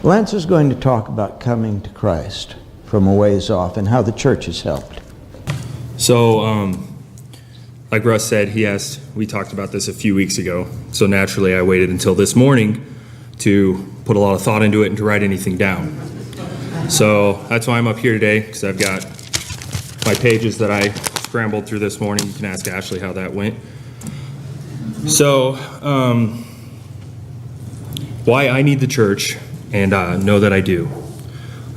Lance is going to talk about coming to Christ from a ways off and how the church has helped. So, like Russ said, we talked about this a few weeks ago, so naturally I waited until this morning to put a lot of thought into it and to write anything down. So that's why I'm up here today, because I've got my pages that I scrambled through this morning. You can ask Ashley how that went. So, why I need the church, and know that I do.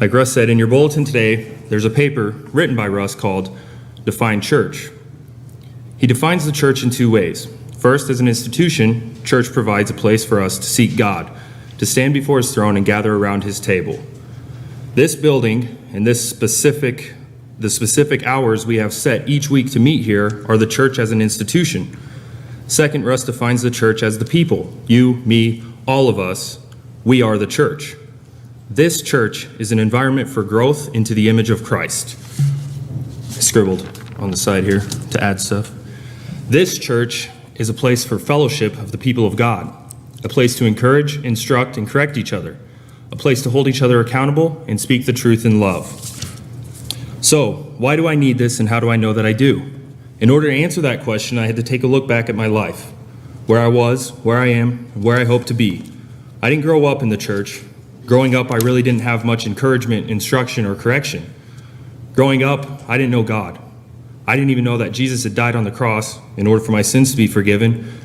Like Russ said, in your bulletin today, there's a paper written by Russ called Define Church. He defines the church in two ways. First, as an institution, church provides a place for us to seek God, to stand before his throne and gather around his table. This building and the specific hours we have set each week to meet here are the church as an institution. Second, Russ defines the church as the people. You, me, all of us, we are the church. This church is an environment for growth into the image of Christ. I scribbled on the side here to add stuff. This church is a place for fellowship of the people of God, a place to encourage, instruct, and correct each other, a place to hold each other accountable and speak the truth in love. So, why do I need this and how do I know that I do? In order to answer that question, I had to take a look back at my life, where I was, where I am, and where I hope to be. I didn't grow up in the church. Growing up, I really didn't have much encouragement, instruction, or correction. Growing up, I didn't know God. I didn't even know that Jesus had died on the cross in order for my sins to be forgiven.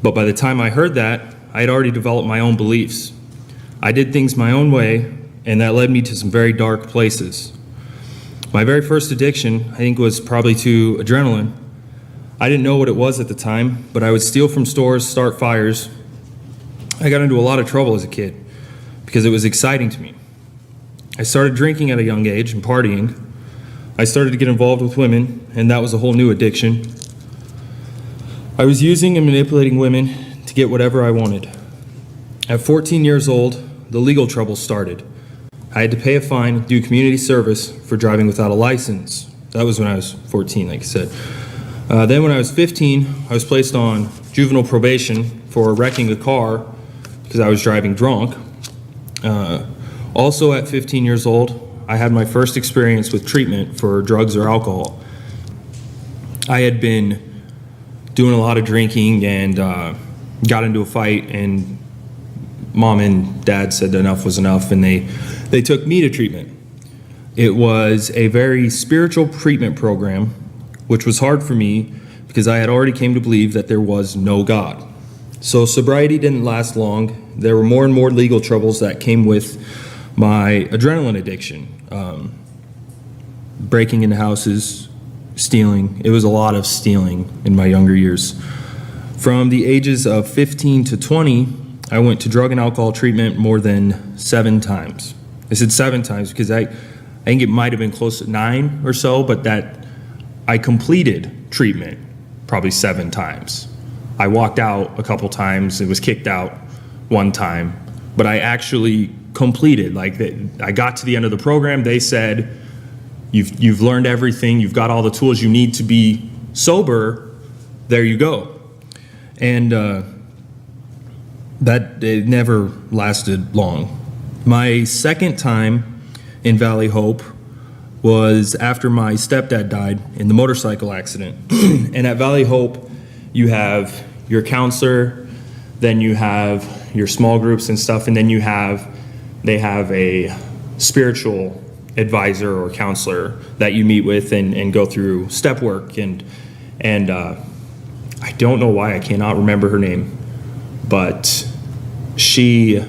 But by the time I heard that, I had already developed my own beliefs. I did things my own way, and that led me to some very dark places. My very first addiction, I think, was probably to adrenaline. I didn't know what it was at the time, but I would steal from stores, start fires. I got into a lot of trouble as a kid because it was exciting to me. I started drinking at a young age and partying. I started to get involved with women, and that was a whole new addiction. I was using and manipulating women to get whatever I wanted. At 14 years old, the legal trouble started. I had to pay a fine, do community service for driving without a license. That was when I was 14, like I said. Then when I was 15, I was placed on juvenile probation for wrecking a car because I was driving drunk. Also at 15 years old, I had my first experience with treatment for drugs or alcohol. I had been doing a lot of drinking and got into a fight, and mom and dad said enough was enough, and they took me to treatment. It was a very spiritual treatment program, which was hard for me because I had already came to believe that there was no God. So sobriety didn't last long. There were more and more legal troubles that came with my adrenaline addiction. Breaking into houses, stealing. It was a lot of stealing in my younger years. From the ages of 15 to 20, I went to drug and alcohol treatment more than 7 times. I said 7 times because I think it might have been close to 9 or so, but that I completed treatment probably 7 times. I walked out a couple times and was kicked out 1 time, but I actually completed. I got to the end of the program. They said, you've learned everything. You've got all the tools you need to be sober. There you go. And that it never lasted long. My second time in Valley Hope was after my stepdad died in the motorcycle accident. And at Valley Hope, you have your counselor, then you have your small groups and stuff, and then they have a spiritual advisor or counselor that you meet with and go through step work. And I don't know why I cannot remember her name, but she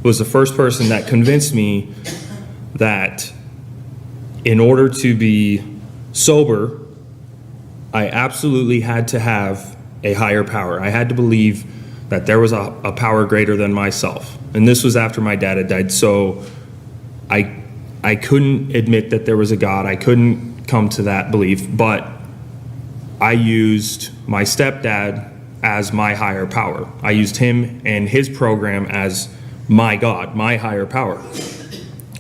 was the first person that convinced me that in order to be sober, I absolutely had to have a higher power. I had to believe that there was a power greater than myself. And this was after my dad had died, so I couldn't admit that there was a God. I couldn't come to that belief, but I used my stepdad as my higher power. I used him and his program as my God, my higher power.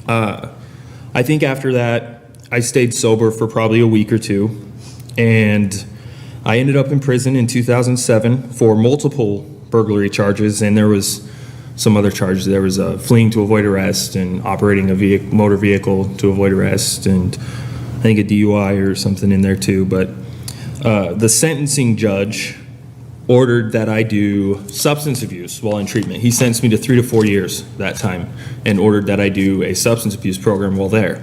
I think after that, I stayed sober for probably a week or 2, and I ended up in prison in 2007 for multiple burglary charges, and there was some other charges. There was fleeing to avoid arrest and operating a motor vehicle to avoid arrest, and I think a DUI or something in there too. But the sentencing judge ordered that I do substance abuse while in treatment. He sentenced me to 3 to 4 years that time and ordered that I do a substance abuse program while there.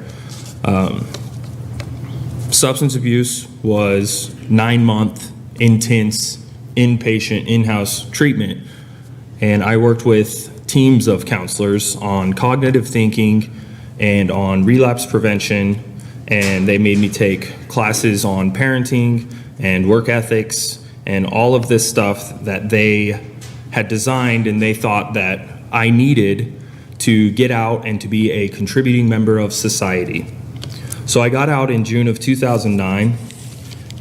Substance abuse was 9-month, intense, inpatient, in-house treatment. And I worked with teams of counselors on cognitive thinking and on relapse prevention. And they made me take classes on parenting and work ethics and all of this stuff that they had designed and they thought that I needed to get out and to be a contributing member of society. So I got out in June of 2009,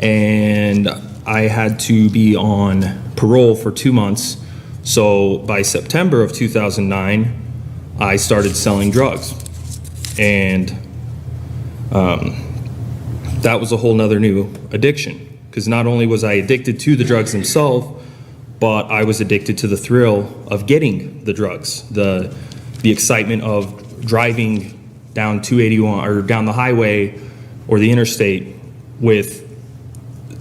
and I had to be on parole for 2 months. So by September of 2009, I started selling drugs. And that was a whole nother new addiction, because not only was I addicted to the drugs themselves, but I was addicted to the thrill of getting the drugs, the excitement of driving down 281 or down the highway or the interstate with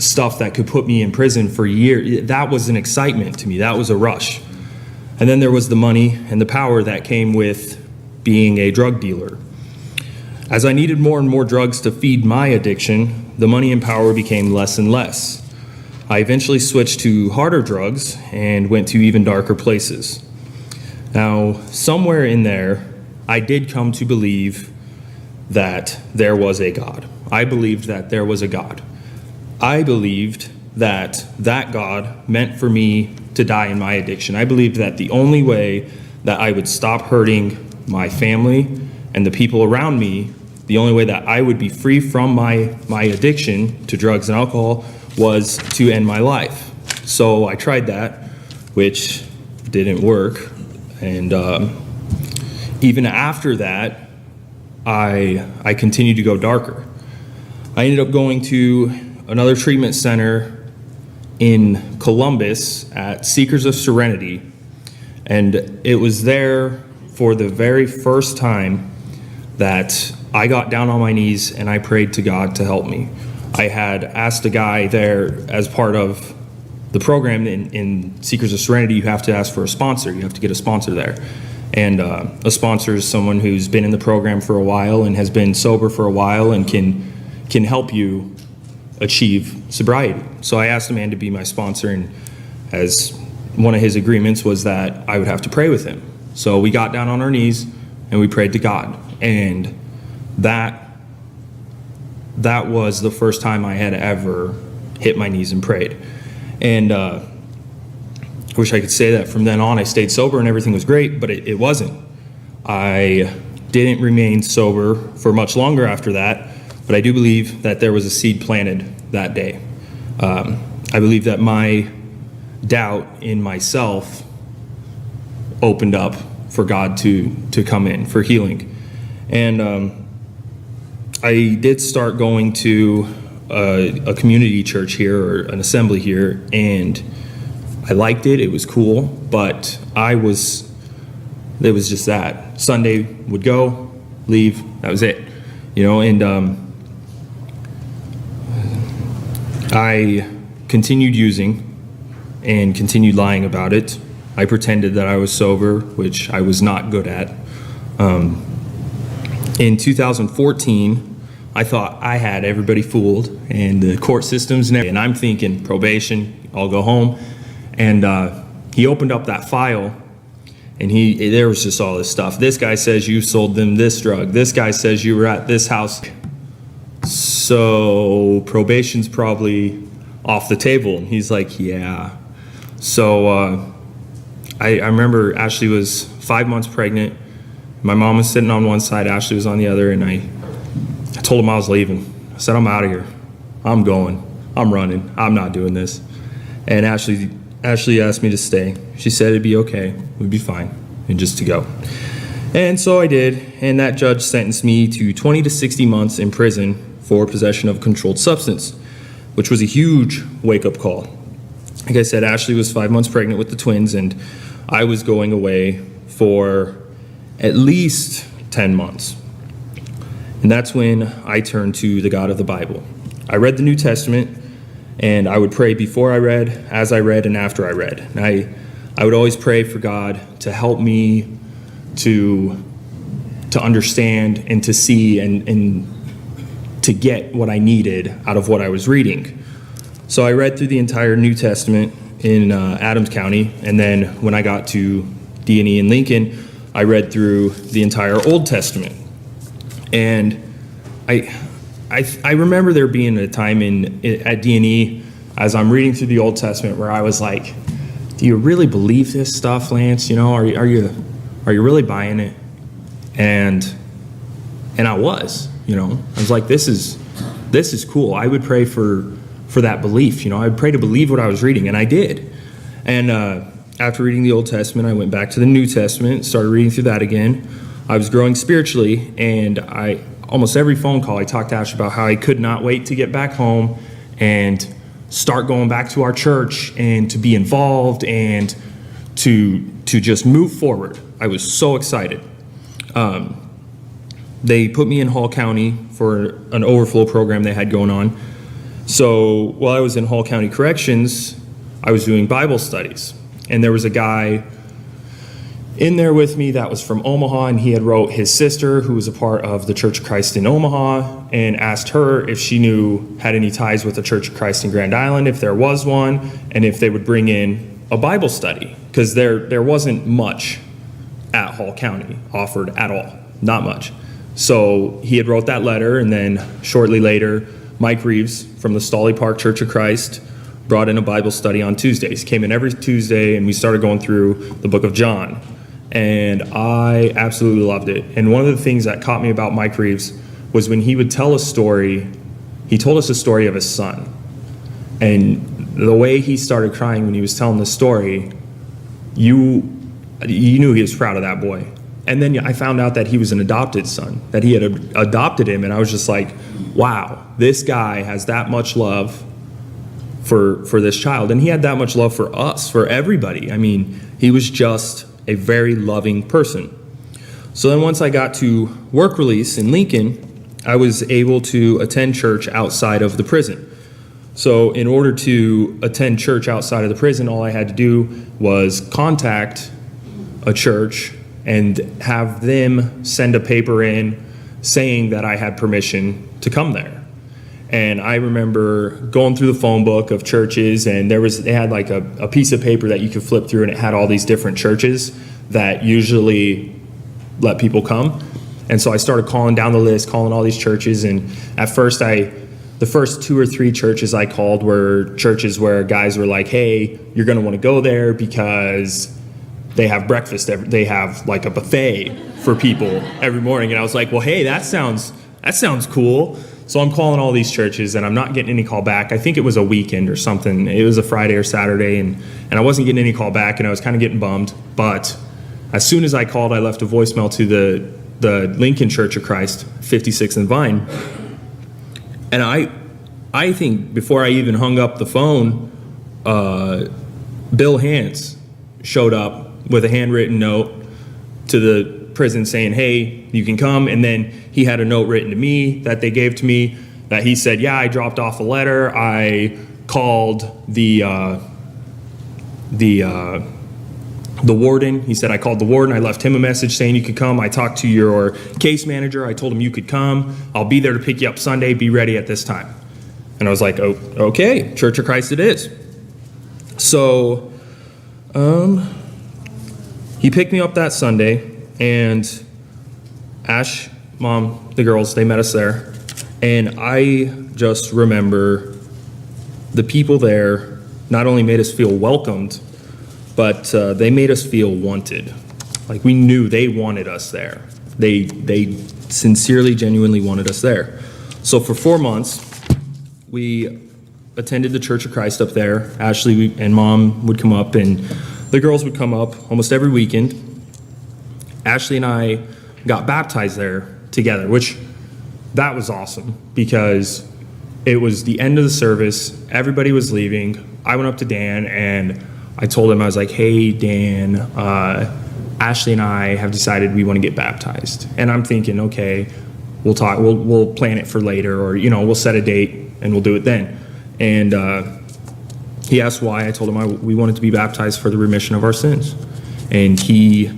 stuff that could put me in prison for years. That was an excitement to me. That was a rush. And then there was the money and the power that came with being a drug dealer. As I needed more and more drugs to feed my addiction, the money and power became less and less. I eventually switched to harder drugs and went to even darker places. Now, somewhere in there, I did come to believe that there was a God. I believed that there was a God. I believed that that God meant for me to die in my addiction. I believed that the only way that I would stop hurting my family and the people around me, the only way that I would be free from my addiction to drugs and alcohol was to end my life. So I tried that, which didn't work. And even after that, I continued to go darker. I ended up going to another treatment center in Columbus at Seekers of Serenity. And it was there for the very first time that I got down on my knees and I prayed to God to help me. I had asked a guy there as part of the program in Seekers of Serenity, you have to ask for a sponsor. You have to get a sponsor there. And a sponsor is someone who's been in the program for a while and has been sober for a while and can help you achieve sobriety. So I asked a man to be my sponsor, and as one of his agreements was that I would have to pray with him. So we got down on our knees and we prayed to God. And that was the first time I had ever hit my knees and prayed. And I wish I could say that from then on I stayed sober and everything was great, but it wasn't. I didn't remain sober for much longer after that, but I do believe that there was a seed planted that day. I believe that my doubt in myself opened up for God to come in, for healing. And I did start going to a community church here, or an assembly here, and I liked it. It was cool, but it was just that. Sunday would go, leave, that was it. And I continued using and continued lying about it. I pretended that I was sober, which I was not good at. In 2014, I thought I had everybody fooled, and the court systems and I'm thinking probation, I'll go home. And he opened up that file, and there was just all this stuff. This guy says you sold them this drug. This guy says you were at this house. So probation's probably off the table. And he's like, yeah. So I remember Ashley was 5 months pregnant. My mom was sitting on one side, Ashley was on the other, and I told him I was leaving. I said, I'm out of here. I'm going. I'm running. I'm not doing this. And Ashley asked me to stay. She said it'd be okay. We'd be fine. And just to go. And so I did. And that judge sentenced me to 20 to 60 months in prison for possession of a controlled substance, which was a huge wake-up call. Like I said, Ashley was 5 months pregnant with the twins, and I was going away for at least 10 months. And that's when I turned to the God of the Bible. I read the New Testament, and I would pray before I read, as I read, and after I read. And I would always pray for God to help me to understand and to see and to get what I needed out of what I was reading. So I read through the entire New Testament in Adams County, and then when I got to D&E in Lincoln, I read through the entire Old Testament. And I remember there being a time at D&E as I'm reading through the Old Testament where I was like, do you really believe this stuff, Lance? You know, are you really buying it? And I was, you know, I was like, this is cool. I would pray for that belief, you know, I would pray to believe what I was reading, and I did. And after reading the Old Testament, I went back to the New Testament, started reading through that again. I was growing spiritually, and almost every phone call I talked to Ash about how I could not wait to get back home and start going back to our church and to be involved and to just move forward. I was so excited. They put me in Hall County for an overflow program they had going on. So while I was in Hall County Corrections, I was doing Bible studies. And there was a guy in there with me that was from Omaha, and he had wrote his sister, who was a part of the Church of Christ in Omaha, and asked her if she had any ties with the Church of Christ in Grand Island, if there was one, and if they would bring in a Bible study, because there wasn't much at Hall County offered at all, not much. So he had wrote that letter, and then shortly later, Mike Reeves from the Stolly Park Church of Christ brought in a Bible study on Tuesdays. Came in every Tuesday, and we started going through the book of John. And I absolutely loved it. And one of the things that caught me about Mike Reeves was when he would tell a story, he told us a story of his son. And the way he started crying when he was telling the story, you knew he was proud of that boy. And then I found out that he was an adopted son, that he had adopted him, and I was just like, wow, this guy has that much love for this child. And he had that much love for us, for everybody. I mean, he was just a very loving person. So then once I got to work release in Lincoln, I was able to attend church outside of the prison. So in order to attend church outside of the prison, all I had to do was contact a church and have them send a paper in saying that I had permission to come there. And I remember going through the phone book of churches, and they had like a piece of paper that you could flip through, and it had all these different churches that usually let people come. And so I started calling down the list, calling all these churches, and at first the first 2 or 3 churches I called were churches where guys were like, hey, you're gonna wanna go there because they have breakfast, they have like a buffet for people every morning. And I was like, well, hey, that sounds cool. So I'm calling all these churches, and I'm not getting any call back. I think it was a weekend or something. It was a Friday or Saturday, and I wasn't getting any call back, and I was kind of getting bummed. But as soon as I called, I left a voicemail to the Lincoln Church of Christ, 56th and Vine. And I think before I even hung up the phone, Bill Hance showed up with a handwritten note to the prison saying, hey, you can come. And then he had a note written to me that they gave to me that he said, yeah, I dropped off a letter. I called the warden. He said, I called the warden. I left him a message saying you could come. I talked to your case manager. I told him you could come. I'll be there to pick you up Sunday. Be ready at this time. And I was like, oh, okay, Church of Christ it is. So he picked me up that Sunday, and Ash, Mom, the girls, they met us there. And I just remember the people there not only made us feel welcomed, but they made us feel wanted. Like we knew they wanted us there. They sincerely, genuinely wanted us there. So for 4 months, we attended the Church of Christ up there. Ashley and Mom would come up, and the girls would come up almost every weekend. Ashley and I got baptized there together, which that was awesome because it was the end of the service. Everybody was leaving. I went up to Dan and I told him, I was like, hey, Dan, Ashley and I have decided we want to get baptized. And I'm thinking, okay, we'll plan it for later, or, we'll set a date and we'll do it then. And he asked why. I told him we wanted to be baptized for the remission of our sins. And he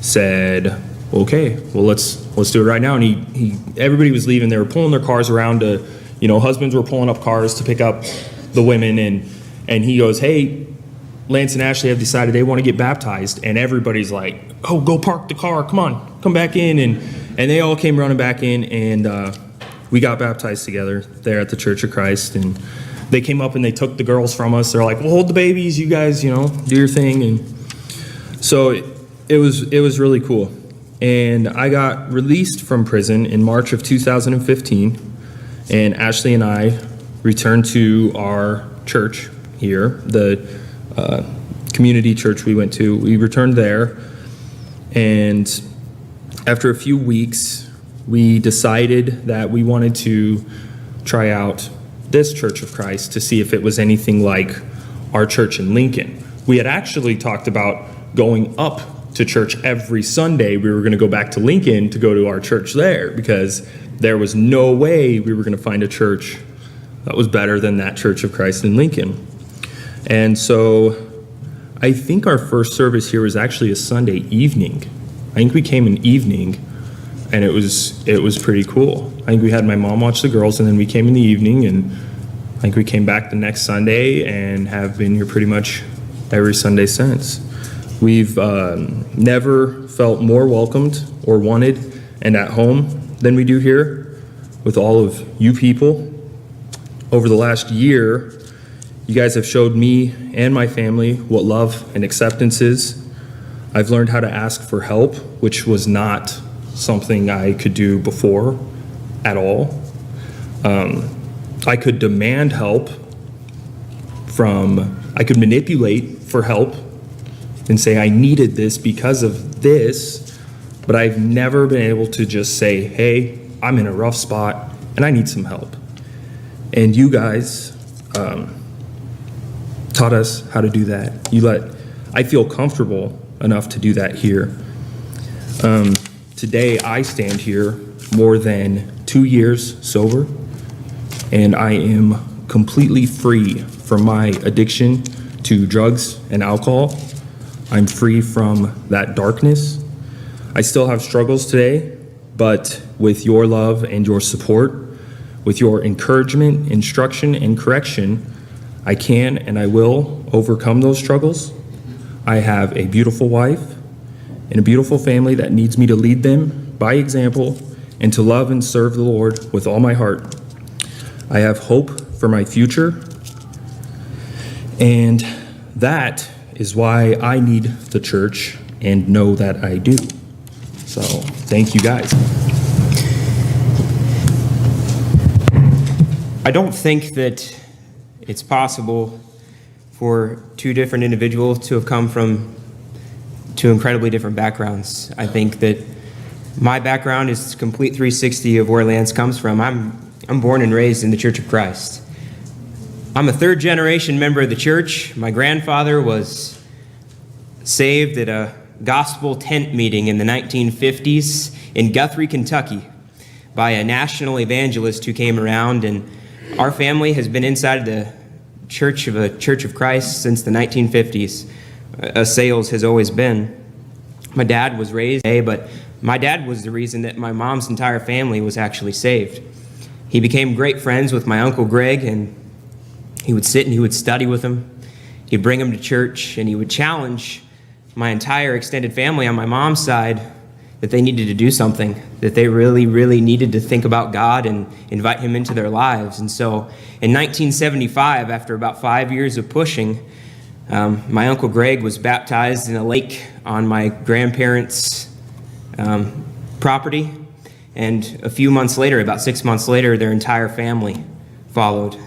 said, okay, well, let's do it right now. And everybody was leaving. They were pulling their cars around to, husbands were pulling up cars to pick up the women. And he goes, hey, Lance and Ashley have decided they want to get baptized. And everybody's like, oh, go park the car. Come on, come back in. And they all came running back in, and we got baptized together there at the Church of Christ. And they came up and they took the girls from us. They're like, well, hold the babies, you guys, do your thing. And so it was really cool. And I got released from prison in March of 2015. And Ashley and I returned to our church here, the community church we went to. We returned there. And after a few weeks, we decided that we wanted to try out this Church of Christ to see if it was anything like our church in Lincoln. We had actually talked about going up to church every Sunday. We were going to go back to Lincoln to go to our church there, because there was no way we were going to find a church that was better than that Church of Christ in Lincoln. And so I think our first service here was actually a Sunday evening. I think we came in evening, and it was pretty cool. I think we had my mom watch the girls, and then we came in the evening, and I think we came back the next Sunday and have been here pretty much every Sunday since. We've never felt more welcomed or wanted and at home than we do here with all of you people. Over the last year, you guys have showed me and my family what love and acceptance is. I've learned how to ask for help, which was not something I could do before at all. I could demand help I could manipulate for help and say I needed this because of this, but I've never been able to just say, hey, I'm in a rough spot and I need some help. And you guys taught us how to do that. I feel comfortable enough to do that here. Today I stand here more than 2 years sober, and I am completely free from my addiction to drugs and alcohol. I'm free from that darkness. I still have struggles today, but with your love and your support, with your encouragement, instruction, and correction, I can and I will overcome those struggles. I have a beautiful wife and a beautiful family that needs me to lead them by example and to love and serve the Lord with all my heart. I have hope for my future, and that is why I need the church and know that I do. So, thank you guys. I don't think that it's possible for two different individuals to have come from two incredibly different backgrounds. I think that my background is complete 360 of where Lance comes from. I'm born and raised in the Church of Christ. I'm a third generation member of the church. My grandfather was saved at a gospel tent meeting in the 1950s in Guthrie, Kentucky by a national evangelist who came around, and our family has been inside the church of Christ since the 1950s. Sales has always been. My dad was raised gay, but my dad was the reason that my mom's entire family was actually saved. He became great friends with my Uncle Greg, and he would sit and he would study with him. He'd bring him to church, and he would challenge my entire extended family on my mom's side that they needed to do something, that they really, really needed to think about God and invite him into their lives. And so in 1975, after about 5 years of pushing, my Uncle Greg was baptized in a lake on my grandparents' property. And a few months later, about 6 months later, their entire family followed.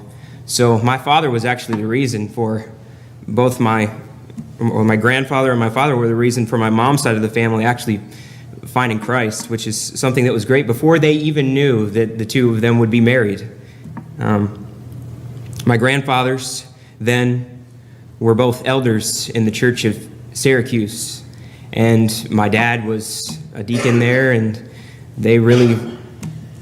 So my father was actually the reason for both my grandfather and my father were the reason for my mom's side of the family actually finding Christ, which is something that was great before they even knew that the two of them would be married. My grandfathers then were both elders in the Church of Syracuse, And my dad was a deacon there, and they really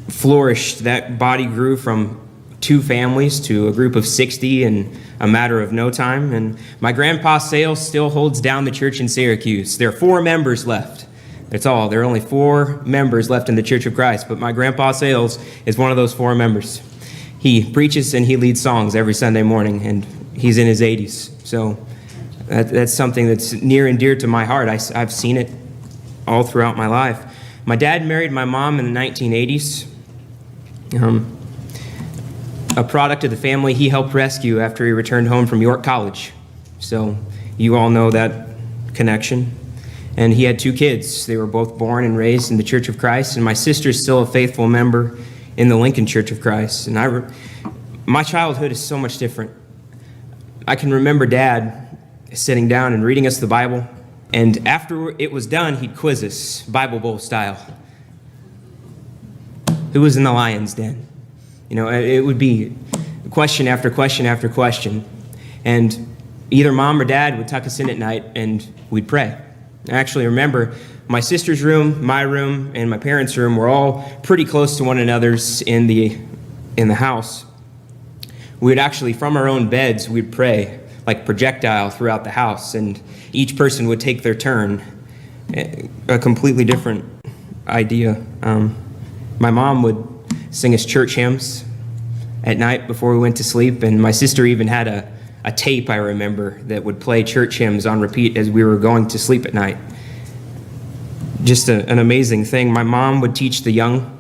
flourished. That body grew from 2 families to a group of 60 in a matter of no time. And my grandpa Sales still holds down the church in Syracuse. There are 4 members left. That's all. There are only 4 members left in the Church of Christ, but my grandpa Sales is one of those 4 members. He preaches and he leads songs every Sunday morning, and he's in his 80s. So that's something that's near and dear to my heart. I've seen it all throughout my life. My dad married my mom in the 1980s. A product of the family he helped rescue after he returned home from York College. So you all know that connection. And he had 2 kids. They were both born and raised in the Church of Christ, and my sister's still a faithful member in the Lincoln Church of Christ. And my childhood is so much different. I can remember Dad sitting down and reading us the Bible, and after it was done, he'd quiz us, Bible Bowl style. Who was in the lion's den? You know, it would be question after question after question. And either Mom or Dad would tuck us in at night, and we'd pray. I actually remember my sister's room, my room, and my parents' room were all pretty close to one another's in the house. We'd actually, from our own beds, we'd pray like projectile throughout the house, and each person would take their turn. A completely different idea. My mom would sing us church hymns at night before we went to sleep, and my sister even had a tape, I remember, that would play church hymns on repeat as we were going to sleep at night. Just an amazing thing. My mom would teach the young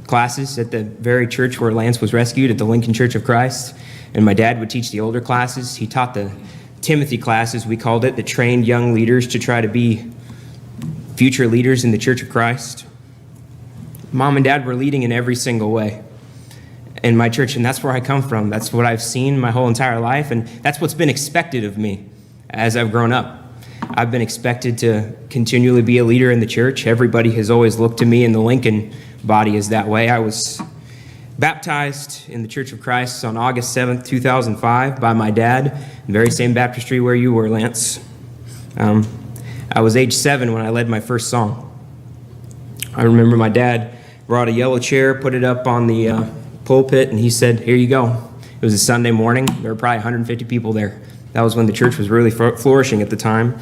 classes at the very church where Lance was rescued, at the Lincoln Church of Christ, and my dad would teach the older classes. He taught the Timothy classes, we called it, that trained young leaders to try to be future leaders in the Church of Christ. Mom and Dad were leading in every single way in my church, and that's where I come from. That's what I've seen my whole entire life, and that's what's been expected of me as I've grown up. I've been expected to continually be a leader in the church. Everybody has always looked to me in the Lincoln body as that way. I was baptized in the Church of Christ on August 7th, 2005 by my dad, the very same baptistry where you were, Lance. I was age 7 when I led my first song. I remember my dad brought a yellow chair, put it up on the pulpit, and he said, "Here you go." It was a Sunday morning. There were probably 150 people there. That was when the church was really flourishing at the time.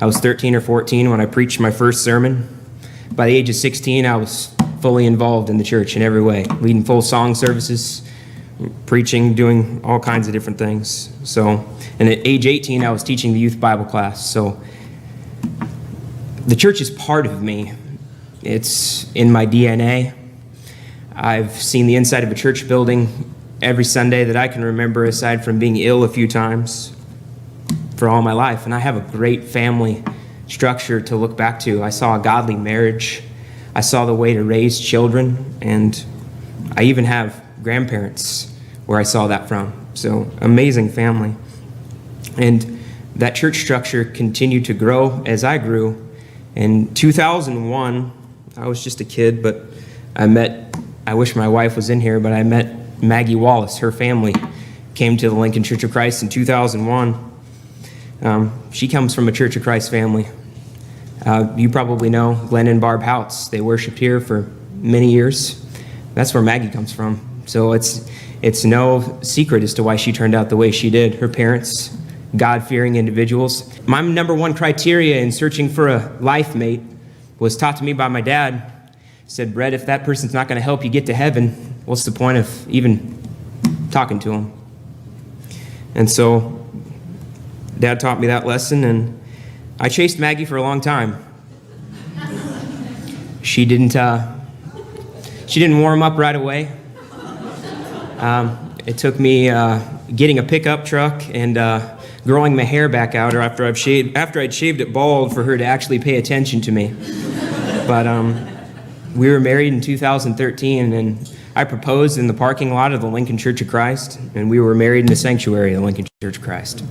I was 13 or 14 when I preached my first sermon. By the age of 16, I was fully involved in the church in every way, leading full song services, preaching, doing all kinds of different things. And at age 18, I was teaching the youth Bible class. So the church is part of me. It's in my DNA. I've seen the inside of a church building every Sunday that I can remember, aside from being ill a few times, for all my life. And I have a great family structure to look back to. I saw a godly marriage. I saw the way to raise children, and I even have grandparents where I saw that from. So amazing family. And that church structure continued to grow as I grew. In 2001, I was just a kid, but I wish my wife was in here, but I met Maggie Wallace. Her family came to the Lincoln Church of Christ in 2001. She comes from a Church of Christ family. You probably know Glenn and Barb Houts. They worshiped here for many years. That's where Maggie comes from. So it's no secret as to why she turned out the way she did. Her parents, God-fearing individuals. My number one criteria in searching for a life mate was taught to me by my dad. He said, "Brett, if that person's not going to help you get to heaven, what's the point of even talking to him?" And so Dad taught me that lesson, and I chased Maggie for a long time. She didn't warm up right away. It took me getting a pickup truck and growing my hair back out, or after I'd shaved it bald, for her to actually pay attention to me. But we were married in 2013, and I proposed in the parking lot of the Lincoln Church of Christ, and we were married in the sanctuary of the Lincoln Church of Christ.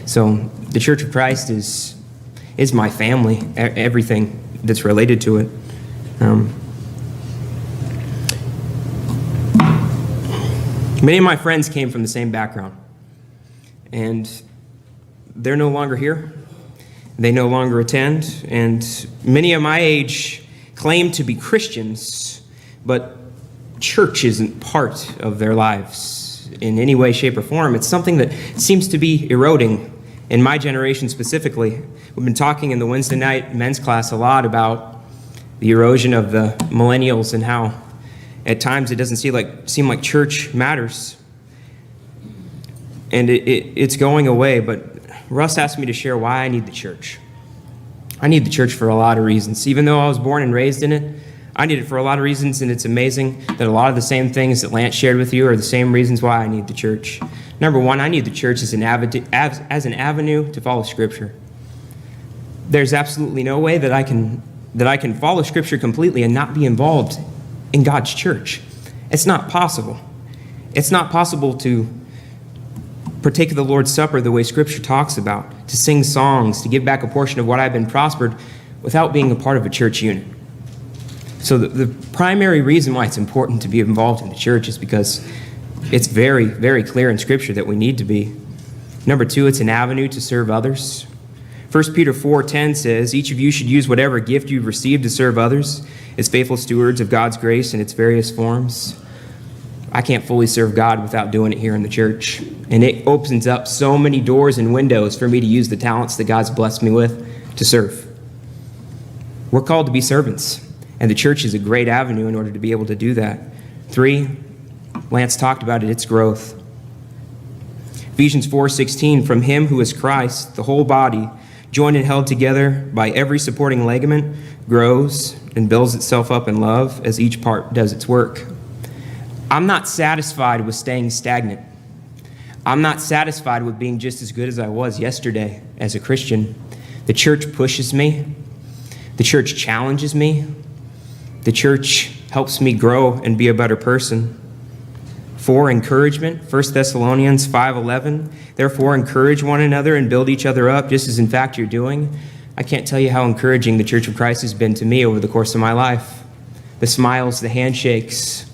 So the Church of Christ is my family, everything that's related to it. Many of my friends came from the same background, and they're no longer here. They no longer attend, and many of my age claim to be Christians, but church isn't part of their lives in any way, shape, or form. It's something that seems to be eroding in my generation specifically. We've been talking in the Wednesday night men's class a lot about the erosion of the millennials and how at times it doesn't seem like church matters. And it's going away, but Russ asked me to share why I need the church. I need the church for a lot of reasons. Even though I was born and raised in it, I need it for a lot of reasons, and it's amazing that a lot of the same things that Lance shared with you are the same reasons why I need the church. Number one, I need the church as an avenue to follow Scripture. There's absolutely no way that I can follow Scripture completely and not be involved in God's church. It's not possible. It's not possible to partake of the Lord's Supper the way Scripture talks about, to sing songs, to give back a portion of what I've been prospered without being a part of a church unit. So the primary reason why it's important to be involved in the church is because it's very, very clear in Scripture that we need to be. Number two, it's an avenue to serve others. 1 Peter 4:10 says, each of you should use whatever gift you've received to serve others as faithful stewards of God's grace in its various forms. I can't fully serve God without doing it here in the church. And it opens up so many doors and windows for me to use the talents that God's blessed me with to serve. We're called to be servants, and the church is a great avenue in order to be able to do that. 3, Lance talked about it, it's growth. Ephesians 4:16, from him who is Christ, the whole body, joined and held together by every supporting ligament, grows and builds itself up in love as each part does its work. I'm not satisfied with staying stagnant. I'm not satisfied with being just as good as I was yesterday as a Christian. The church pushes me. The church challenges me. The church helps me grow and be a better person. 4, encouragement. 1 Thessalonians 5:11. Therefore, encourage one another and build each other up, just as in fact you're doing. I can't tell you how encouraging the Church of Christ has been to me over the course of my life. The smiles, the handshakes,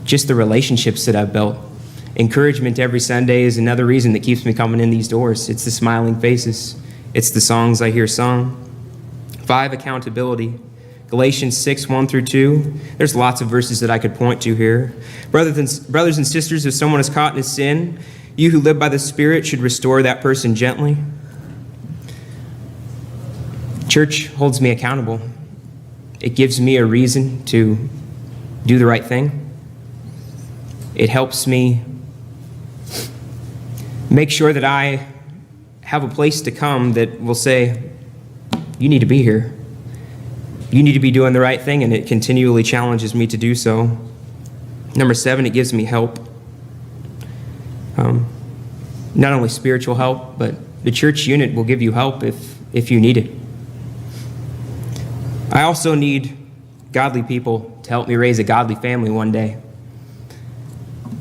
just the relationships that I've built. Encouragement every Sunday is another reason that keeps me coming in these doors. It's the smiling faces. It's the songs I hear sung. 5, accountability. Galatians 6:1-2. There's lots of verses that I could point to here. Brothers and sisters, if someone is caught in a sin, you who live by the Spirit should restore that person gently. Church holds me accountable. It gives me a reason to do the right thing. It helps me make sure that I have a place to come that will say, you need to be here. You need to be doing the right thing, and it continually challenges me to do so. Number 7, it gives me help. Not only spiritual help, but the church unit will give you help if you need it. I also need godly people to help me raise a godly family one day.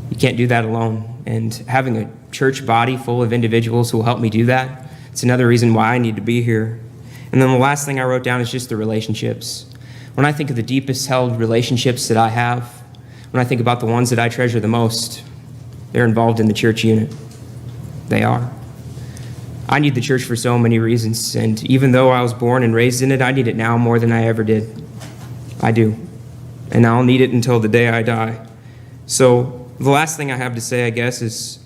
You can't do that alone. And having a church body full of individuals who will help me do that, it's another reason why I need to be here. And then the last thing I wrote down is just the relationships. When I think of the deepest held relationships that I have, when I think about the ones that I treasure the most, they're involved in the church unit. They are. I need the church for so many reasons, and even though I was born and raised in it, I need it now more than I ever did. I do. And I'll need it until the day I die. So the last thing I have to say, I guess, is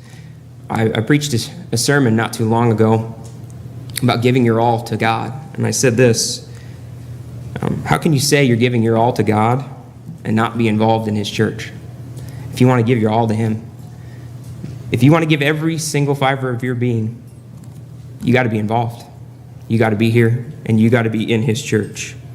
I preached a sermon not too long ago about giving your all to God. And I said this, how can you say you're giving your all to God and not be involved in his church? If you want to give your all to him, if you want to give every single fiber of your being, you got to be involved. You got to be here, and you got to be in his church.